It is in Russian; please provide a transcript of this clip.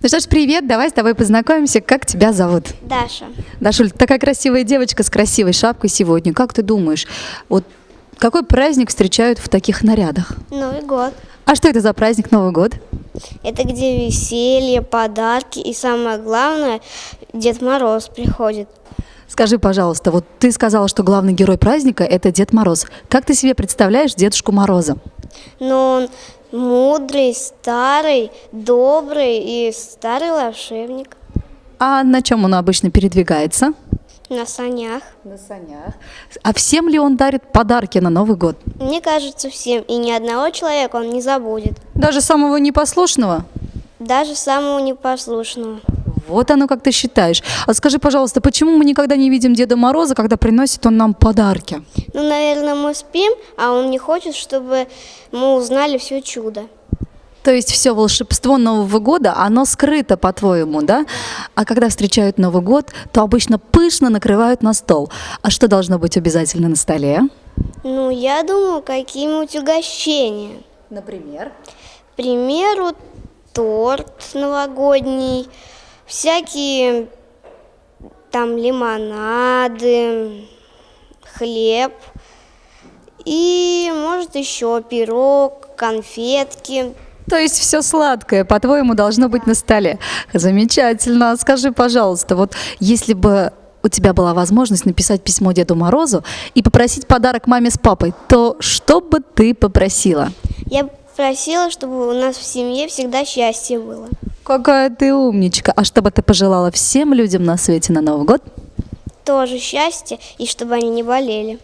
Ну что ж, привет, давай с тобой познакомимся. Как тебя зовут? Даша. Дашуль, такая красивая девочка с красивой шапкой сегодня. Как ты думаешь, вот какой праздник встречают в таких нарядах? Новый год. А что это за праздник Новый год? Это где веселье, подарки и самое главное, Дед Мороз приходит. Скажи, пожалуйста, вот ты сказала, что главный герой праздника – это Дед Мороз. Как ты себе представляешь Дедушку Мороза? Но он мудрый, старый, добрый и старый волшебник. А на чем он обычно передвигается? На санях. На санях. А всем ли он дарит подарки на Новый год? Мне кажется, всем. И ни одного человека он не забудет. Даже самого непослушного? Даже самого непослушного. Вот оно, как ты считаешь. А скажи, пожалуйста, почему мы никогда не видим Деда Мороза, когда приносит он нам подарки? Ну, наверное, мы спим, а он не хочет, чтобы мы узнали все чудо. То есть все волшебство Нового года, оно скрыто, по-твоему, да? А когда встречают Новый год, то обычно пышно накрывают на стол. А что должно быть обязательно на столе? Ну, я думаю, какие-нибудь угощения. Например? К примеру, торт новогодний, всякие там лимонады, хлеб и, может, еще пирог, конфетки. То есть все сладкое, по-твоему, должно быть на столе. Замечательно. Скажи, пожалуйста, вот если бы у тебя была возможность написать письмо Деду Морозу и попросить подарок маме с папой, то что бы ты попросила? Я просила, чтобы у нас в семье всегда счастье было. Какая ты умничка. А что бы ты пожелала всем людям на свете на Новый год? Тоже счастье, и чтобы они не болели.